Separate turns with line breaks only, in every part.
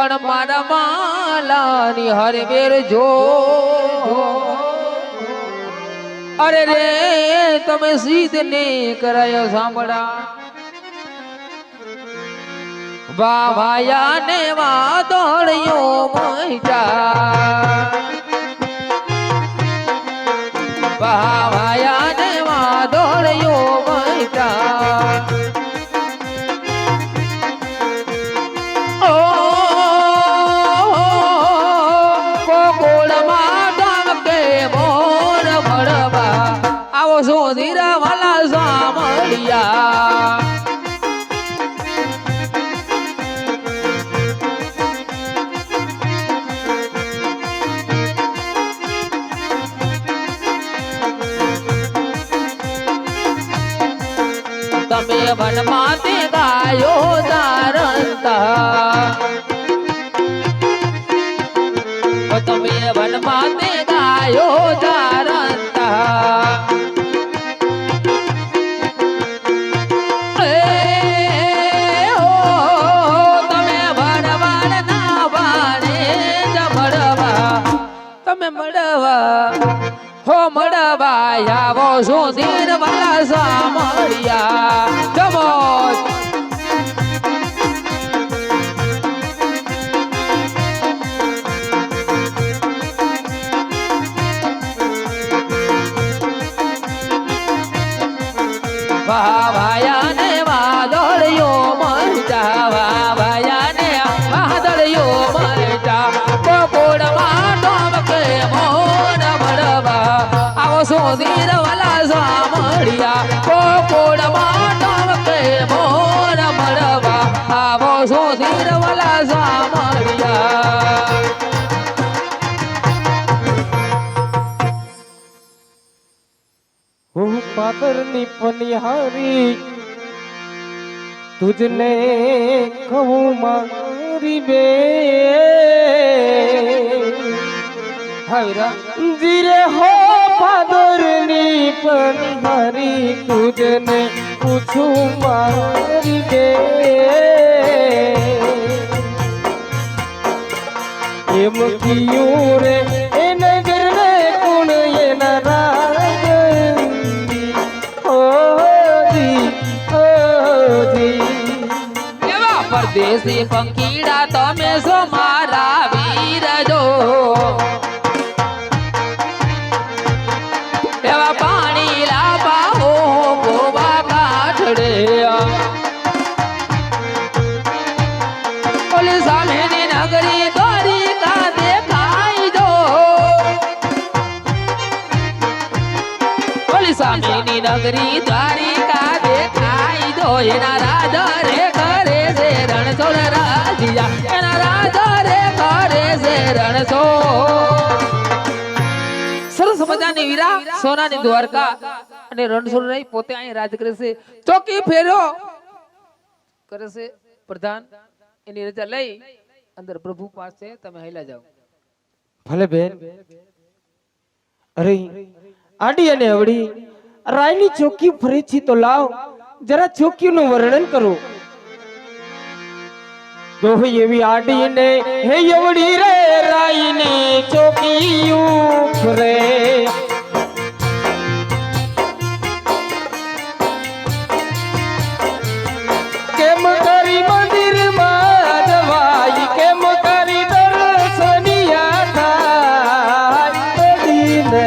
પણ મારા માલાની હરવેર જો અરે રે તમે સીધ ને કરાયો સાંભળા વાવાયા ને વાદળિયો મજા વાવાયા ને વાદળિયો મજા ધીરા વાલા સામળિયા તમે વનમાં તે ગાયો તારંતા તમે વનમાં તે ગાયો તારંતા હો મળવા આવો સુધીર વાલા સામળિયા જમો વાવાયા ને વાદળિયો મરજા વાવાયા ને વાદળિયો મરજા કોકોડમાં ડોમકે મોર મળવા આવો સુધીર વાલા સામળિયા કોકોડમાં ડોમકે મોર મળવા આવો સુધીર વાલા સામળિયા
હું પાદરની પનિહારી તુજને કહું મારી બે જીરે હો પાદરની પનિહારી તુજને પૂછું મારી બે એમ કિયું રે એ નગરને કોણ એના
પરદેશી પંખીડા તમે છો મારા વીર જો એવા પાણી લાવા હો ગોવા કાઠડે ઓલી સામેની નગરી દ્વારિકા દેખાઈ જો ઓલી સામેની નગરી દ્વારિકા દેખાઈ જો એના રાજા રે કરે છે રણછોડ રાજીયા એના રાજા રે કરે છે રણછોડ સરસ મજાની વીરા સોનાની દ્વારકા અને રણછોડ રહી પોતે અહીં રાજ કરે છે ચોકી ફેરો કરે છે પ્રધાન એની રજા લઈ અંદર પ્રભુ પાસે તમે હેલા જાઓ
ભલે બેન અરે આડી અને અવડી રાયની ચોકી ફરી છે તો લાવ જરા ચોકીનું વર્ણન કરો દોહી એવી આડી ને હે અવડી રે રાયની ચોકીયું ફરે કેમ કરી મંદિરમાં જવાય કેમ કરી દર્શનિયા થાય દીને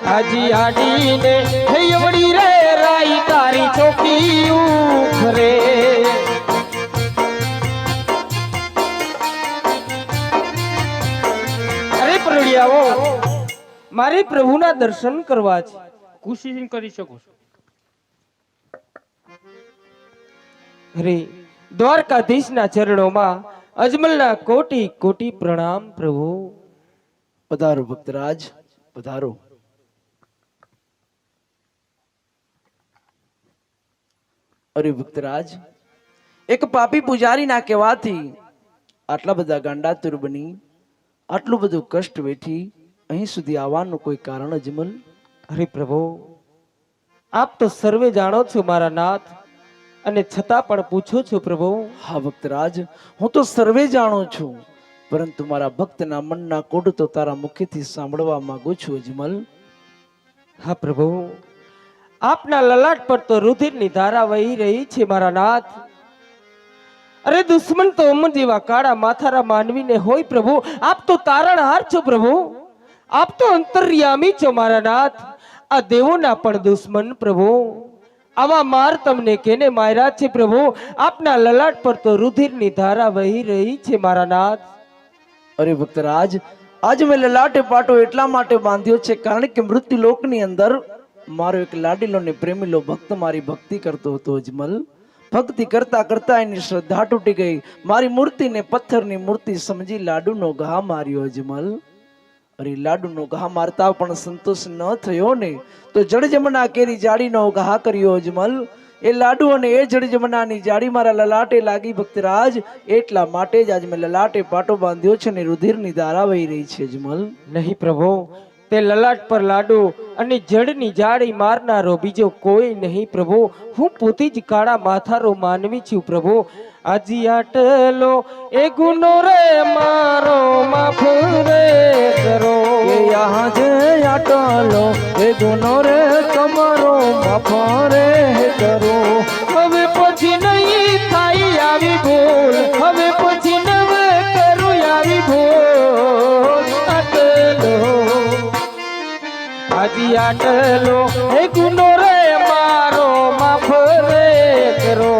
હાજી આડીને હે અવડી રે રાઈ તારી ચોકીયું ફરે અરે પ્રણિયાઓ મારે પ્રભુના દર્શન કરવા છે
ખુશી કરી શકો છો
અરે દ્વારકાધીશના ચરણોમાં અજમલના કોટી કોટી પ્રણામ પ્રભુ
પધારો ભક્તરાજ પધારો અરે ભક્તરાજ એક પાપી પૂજારીના કહેવાથી આટલા બધા ગાંડાતુર બની આટલું બધું કષ્ટ વેઠી અહીં સુધી આવવાનું કોઈ કારણ અજમલ?
અરે પ્રભુ આપ તો સર્વે જાણો છો મારા નાથ અને છતાં પણ પૂછું છું પ્રભુ.
હા ભક્તરાજ, હું તો સર્વે જાણું છું, પરંતુ મારા ભક્તના મનના કોડ તો તારા મુખેથી સાંભળવા માંગુ છું અજમલ.
હા પ્રભુ, આપના લલાટ પર તો રુધિરની ધારા વહી રહી છે મારા નાથ. અરે દુશ્મન તો અમર જેવા કાળા માથારા માનવીને હોય પ્રભુ, આપ તો તારણહાર છો પ્રભુ, આપ તો અંતર્યામી છો મારા નાથ. આ દેવોના પણ દુશ્મન પ્રભુ, આવા માર તમને કેને માર્યા છે પ્રભુ? આપના લલાટ પર તો રુધિરની ધારા વહી રહી છે મારા નાથ.
અરે ભક્તરાજ, આજ મેં લલાટે પાટો એટલા માટે બાંધ્યો છે કારણ કે મૃત્યુ લોકની અંદર મારો એક લાડીલો ને પ્રેમીલો ભક્ત મારી ભક્તિ કરતો હતો અજમલ. ભક્તિ કરતા કરતા એની શ્રદ્ધા તૂટી ગઈ, મારી મૂર્તિને પથ્થરની મૂર્તિ સમજી લાડુનો ઘા માર્યો અજમલ. અરે લાડુનો ઘા મારતા પણ સંતોષ ન થયો ને, તો જળજમના કેરી જાડીનો ઘા કર્યો અજમલ. એ લાડુ અને એ જળજમનાની જાડી મારા લલાટે લાગી ભક્તરાજ, એટલા માટે જ આજ મેં લલાટે પાટો બાંધ્યો છે ને રુધિરની ધારા વહી રહી છે અજમલ.
નહીં પ્રભુ, તે લલાટ પર લાડુ અને જળની જાળી મારનારો બીજો કોઈ નહીં પ્રભુ. હું પોતે જ કાળા માથારો માનવી છું પ્રભુ. આજી આટલો એ ગુનો રે મારો માફ રે કરો,
કે યહાં જે આટલો એ ગુનો રે તમારો માફ રે કરો.
હવે પછી નહીં થાય આવી ભૂલ, હવે પછી નવે કરું આવી ભૂલ. આટલો આજી આટલો એ ગુનો રે મારો માફ રે કરો.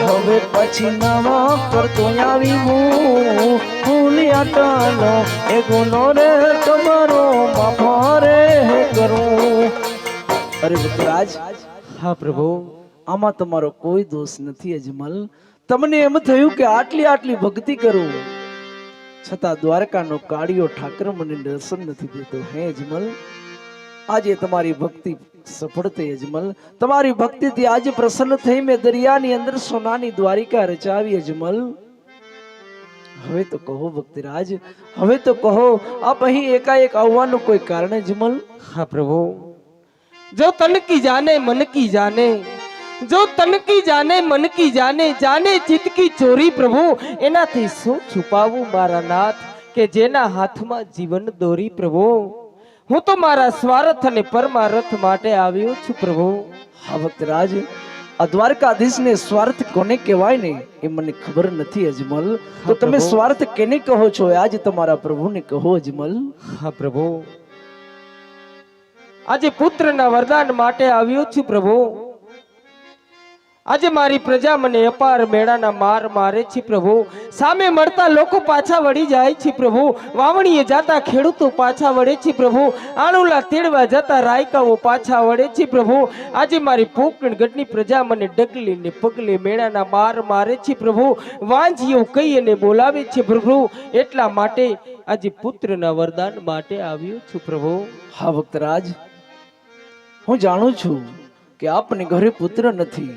હવે પછી નવા કરતો આવી હું ભૂલી આટલો એ ગુનો રે તમારો માફ રે કરું. અરે ભક્તરાજ,
હા પ્રભુ,
આમાં તમારો કોઈ દોષ નથી અજમલ. તમને એમ થયું કે આટલી આટલી ભક્તિ કરું, છતાં દ્વારકાનો કાળિયો ઠાકર મને દર્શન નથી દેતો. હે અજમલ, આજે તમારી ભક્તિ સફળ થઈ અજમલ. તમારી ભક્તિથી આજે પ્રસન્ન થઈ મેં દરિયાની અંદર સોનાની દ્વારિકા રચાવી અજમલ. હવે તો કહો ભક્તિરાજ, હવે તો કહો, આપ અહીં એકાએક આવવાનું કોઈ કારણ અજમલ?
હા પ્રભુ, જો તન કી જાને મન કી જાને, જો તન કી જાને મન કી જાને, જાને ચિત્ત કી ચોરી પ્રભુ. એનાથી શું છુપાવું મારા નાથ, કે જેના હાથમાં જીવન દોરી પ્રભુ. હું તો મારા સ્વાર્થ અને પરમારથ માટે આવ્યો છું પ્રભુ.
હા ભક્તરાજ, આ દ્વારકાધીશને સ્વાર્થ કોને કહેવાય ને એ મને ખબર નથી અજમલ. તો તમે સ્વાર્થ કેને કહો છો એ આજે તમારા પ્રભુને કહો અજમલ.
હા પ્રભુ, આજે પુત્રના વરદાન માટે આવ્યો છું પ્રભુ. આજે મારી પ્રજા મને અપાર મેળાના માર મારે છે પ્રભુ. સામે મળતા લોકો પાછા વળી જાય છે પ્રભુ. વાવણીએ જાતા ખેડૂતો પાછા વળે છે પ્રભુ. આણુલા તેડવા જતા રાયકાઓ પાછા વળે છે પ્રભુ. આજે મારી પોકણગઢની પ્રજા મને ડગલે ને પગલે મેળાના માર મારે છે પ્રભુ. વાંજીઓ કહી અને બોલાવે છે પ્રભુ. એટલા માટે આજે પુત્રના વરદાન માટે આવ્યો છું પ્રભુ.
હા ભક્તરાજ, હું જાણું છું કે આપને ઘરે પુત્ર નથી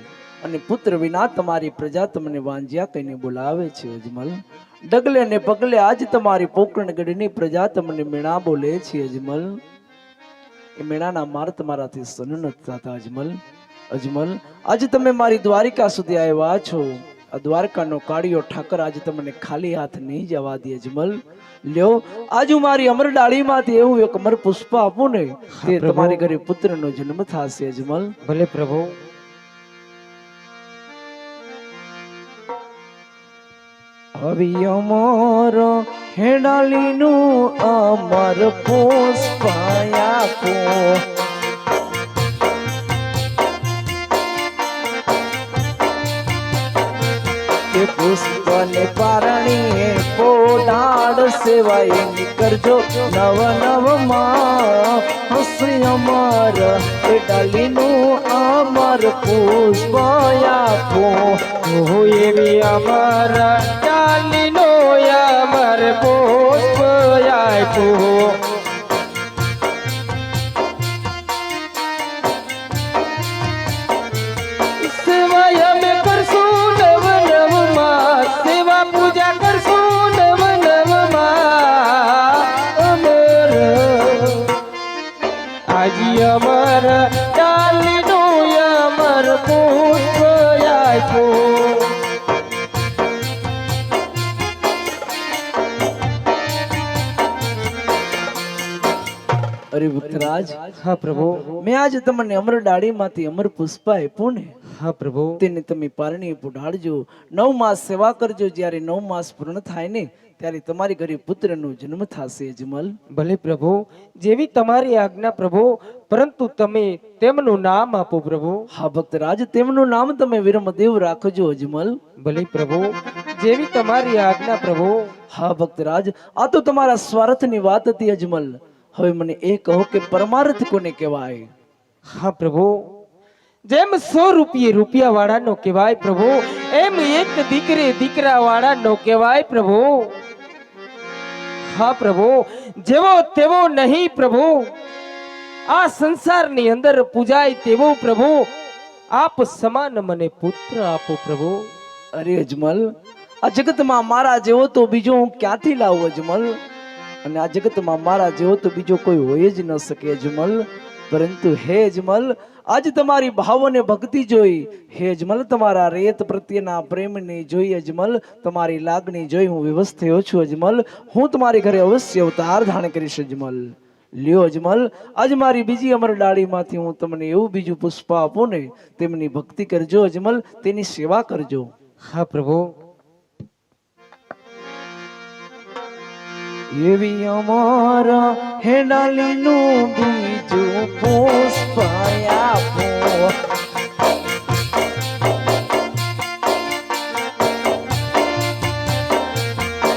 અને પુત્ર વિના તમારી પ્રજા તમને વાંજ્યા કહીને બોલાવે છે અજમલ. ડગલે ને પગલે આજ તમારી પોકરણગઢની પ્રજા તમને મેણા બોલે છે અજમલ. એ મેણાના માર તમારાથી સહન નથી થતા અજમલ. અજમલ, આજે તમે મારી દ્વારિકા સુધી આવ્યા છો. આ દ્વારકાનો કાળિયો ઠાકર આજે તમને ખાલી હાથ નહીં જવા દે અજમલ. લ્યો, આજ હું મારી અમર ડાળીમાંથી એવું એક અમર પુષ્પ આપું ને, તે તમારી ઘરે પુત્રનો જન્મ થશે અજમલ.
ભલે પ્રભુ.
હવે અમર હેડાલીનું અમર પુષ્પ આપો. પુષ્પને પારણીએ પોડાડ સેવાય કરજો નવ નવ માં હસી અમર ડાલીનું અમર પુષ્પ આપો.
એવી અમર ડાલીનો અમર પુષ્પ આપ્યો. અમર ડાલીનું અમર પુષ્પ આપો.
અરે ભક્તરાજ,
હા પ્રભુ.
મેં આજે તમને અમર ડાળીમાંથી અમર પુષ્પ આપ્યું ને,
હા પ્રભુ.
તેને તમે પારણી પુઢાડજો, 9 માસ સેવા કરજો. જ્યારે 9 માસ પૂર્ણ થાય ને ત્યારે તમારી ઘરે પુત્રનો જન્મ થશે અજમલ.
ભલે પ્રભુ, જેવી તમારી આજ્ઞા પ્રભુ, પરંતુ તમે તેમનું નામ આપો પ્રભુ.
હા ભક્તરાજ, તેમનું નામ તમે વિરમદેવ રાખજો અજમલ.
ભલે પ્રભુ, જેવી તમારી આજ્ઞા પ્રભુ.
હા ભક્તરાજ, આ તો તમારા સ્વાર્થની વાત હતી અજમલ. હવે મને એ કહો કે પરમાર્થ કોને કહેવાય?
હા પ્રભુ, જેમ 100 રૂપિયે રૂપિયા વાળાનો કહેવાય પ્રભુ, એમ એક દીકરે દીકરા વાળાનો કહેવાય પ્રભુ. હા પ્રભુ, જેવો તેવો નહીં પ્રભુ, આ સંસારની અંદર પૂજાય તેવો પ્રભુ, આપ સમાન મને પુત્ર આપો પ્રભુ.
અરે અજમલ, આ જગતમાં મારા જેવો તો બીજો હું ક્યાંથી લાવું અજમલ? અને આ જગતમાં મારા જેવો તો બીજો કોઈ હોય જ ન શકે અજમલ. પરંતુ હે અજમલ, આજ તમારી ભાવ અને ભક્તિ જોઈ, હે અજમલ, તમારા રેત પ્રત્યેના પ્રેમને જોઈ અજમલ, તમારી લાગણી જોઈ હું વિવશ થયો છું અજમલ. હું તમારી ઘરે અવશ્ય અવતાર ધારણ કરીશ અજમલ. લ્યો અજમલ, આજ મારી બીજી અમર ડાળીમાંથી હું તમને એવું બીજું પુષ્પ આપું ને, તેમની ભક્તિ કરજો અજમલ, તેની સેવા કરજો.
હા પ્રભુ.
એવી અમારા હેડાલીનું બીજું પુષ્પ આપો.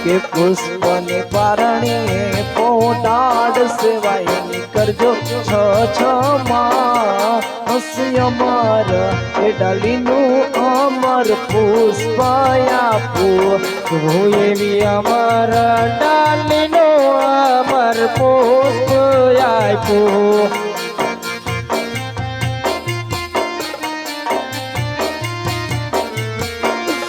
કે પુષ્પને પારણીએ પોટાડ સેવાય કરજો. 6 માસ અમર હેડાલીનું અમર પુષ્પ આપો.
પ્રભુ, એવી અમારા ડાલીનો અમર પુષ્પ આપો.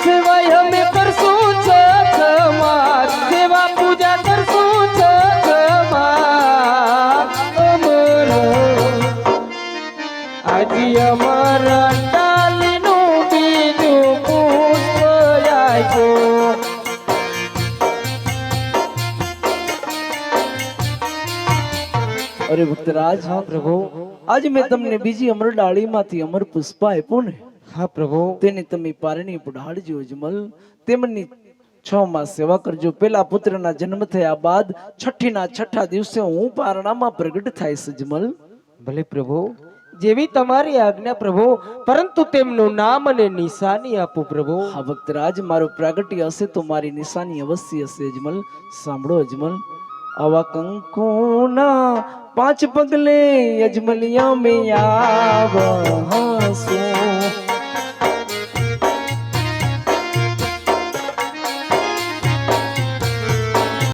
સેવાય અમે કરશું છઠમાં, સેવા પૂજા કરશું છઠમાં અમર. આજે અમારા ડાલીનું બીજું પુષ્પ આપો.
અરે ભક્તરાજ,
હા પ્રભુ.
આજે મેં તમને બીજી અમર ડાળીમાંથી અમર પુષ્પ આપ્યું ને,
હા પ્રભુ.
તેને તમે પારણી પુઢાડજો અજમલ. તેમની 6 માસ સેવા કરજો. પેલા પુત્રના જન્મ થયા બાદ છઠ્ઠા દિવસે હું પારણામાં પ્રગટ થાય અજમલ.
ભલે પ્રભુ, જેવી તમારી આજ્ઞા પ્રભુ, પરંતુ તેમનું નામ અને નિશાની આપો પ્રભુ.
હા ભક્તરાજ, મારું પ્રાગટ્ય હશે તો મારી નિશાની અવશ્ય હશે અજમલ. સાંભળો અજમલ, આવા કંકુના 5 પગલે અજમલિયા મેં આવ હસું.